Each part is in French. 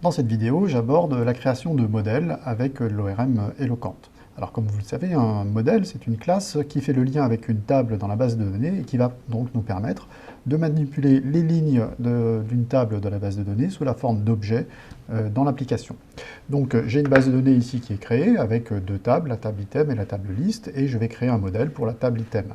Dans cette vidéo, j'aborde la création de modèles avec l'ORM Eloquent. Alors comme vous le savez, un modèle, c'est une classe qui fait le lien avec une table dans la base de données et qui va donc nous permettre de manipuler les lignes d'une table de la base de données sous la forme d'objets dans l'application. Donc j'ai une base de données ici qui est créée avec deux tables, la table item et la table liste, et je vais créer un modèle pour la table item.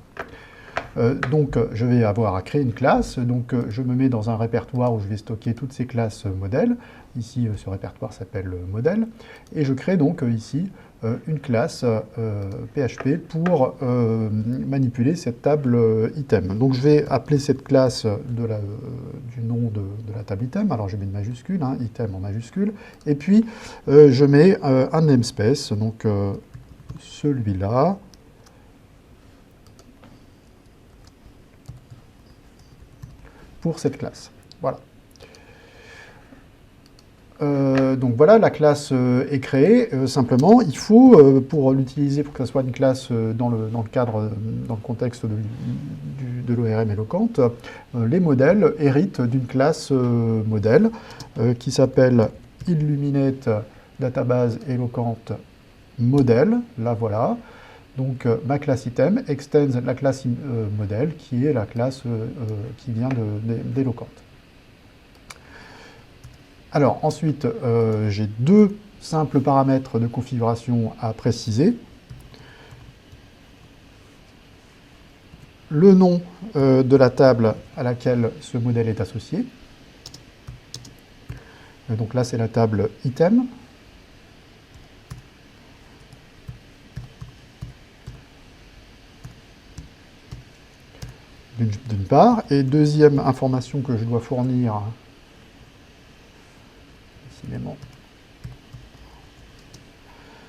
Donc je vais avoir à créer une classe, donc je me mets dans un répertoire où je vais stocker toutes ces classes modèles. Ici, ce répertoire s'appelle modèle, et je crée donc ici une classe PHP pour manipuler cette table item. Donc je vais appeler cette classe du nom de la table item, alors je mets une majuscule, hein, item en majuscule, et puis je mets un namespace, donc celui-là, pour cette classe. Voilà. Donc voilà, la classe est créée. Simplement, il faut, pour l'utiliser, pour que ça soit une classe dans le cadre, dans le contexte de l'ORM Eloquent, les modèles héritent d'une classe modèle qui s'appelle Illuminate Database Eloquent Model. La voilà. Donc ma classe item extends la classe modèle qui est la classe qui vient d'Eloquent. Alors ensuite, j'ai deux simples paramètres de configuration à préciser. Le nom de la table à laquelle ce modèle est associé. Donc là, c'est la table item. D'une part. Et deuxième information que je dois fournir,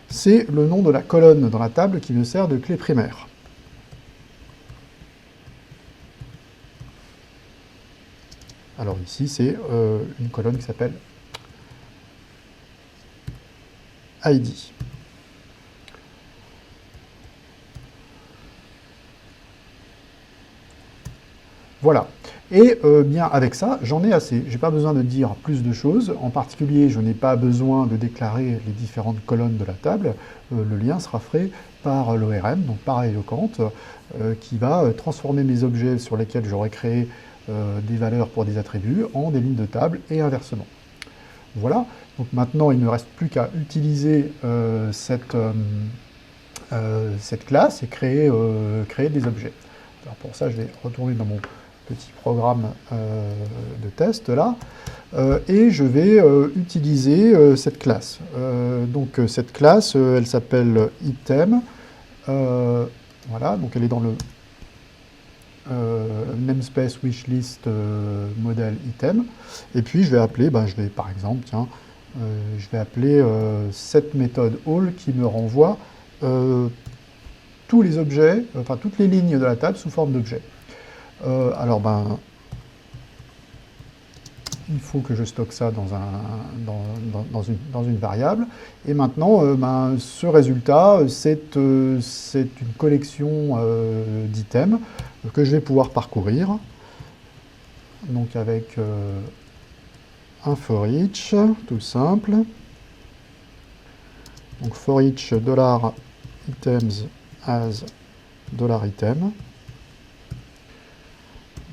c'est le nom de la colonne dans la table qui me sert de clé primaire. Alors ici, c'est une colonne qui s'appelle ID. Voilà. Et bien avec ça, j'en ai assez. Je n'ai pas besoin de dire plus de choses. En particulier, je n'ai pas besoin de déclarer les différentes colonnes de la table. Le lien sera fait par l'ORM, donc par Eloquent, qui va transformer mes objets sur lesquels j'aurais créé des valeurs pour des attributs en des lignes de table et inversement. Voilà. Donc maintenant, il ne reste plus qu'à utiliser cette classe et créer des objets. Alors pour ça, je vais retourner dans mon petit programme de test là, et je vais utiliser cette classe. Donc cette classe, elle s'appelle item, voilà, donc elle est dans le namespace wishlist model item, et puis je vais appeler, je vais par exemple, tiens, je vais appeler cette méthode all qui me renvoie tous les objets, enfin toutes les lignes de la table sous forme d'objets. Alors, il faut que je stocke ça dans une variable. Et maintenant, ce résultat, c'est une collection d'items que je vais pouvoir parcourir. Donc avec un for each, tout simple. Donc for each $items as $item.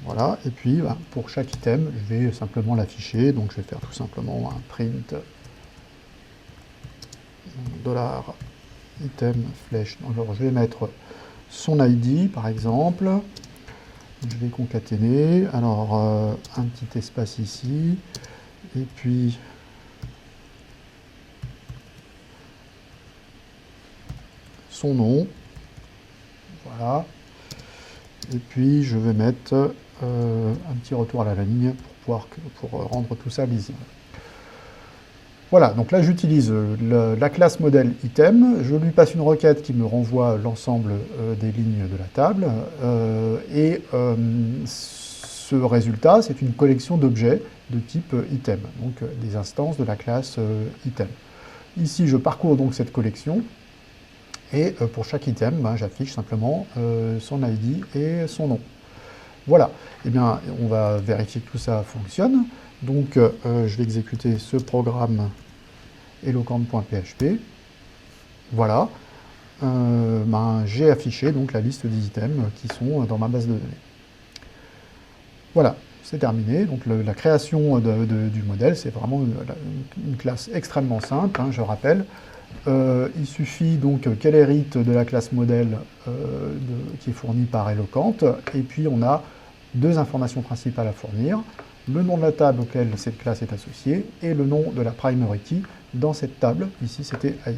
Voilà, et puis pour chaque item, je vais simplement l'afficher, donc je vais faire tout simplement un print $item flèche. Alors je vais mettre son ID par exemple, je vais concaténer, alors un petit espace ici, et puis son nom, voilà, et puis je vais mettre un petit retour à la ligne pour rendre tout ça lisible. Voilà, donc là j'utilise la classe modèle item, je lui passe une requête qui me renvoie l'ensemble des lignes de la table, et ce résultat, c'est une collection d'objets de type item, donc des instances de la classe item. Ici, je parcours donc cette collection, et pour chaque item, j'affiche simplement son ID et son nom. Voilà, eh bien, on va vérifier que tout ça fonctionne. Donc je vais exécuter ce programme eloquent.php. Voilà. J'ai affiché donc la liste des items qui sont dans ma base de données. Voilà, c'est terminé. Donc la création du modèle, c'est vraiment une classe extrêmement simple, hein, je rappelle. Il suffit donc qu'elle hérite de la classe modèle qui est fournie par Eloquent, et puis on a deux informations principales à fournir, le nom de la table auquel cette classe est associée, et le nom de la primary key dans cette table, ici c'était ID.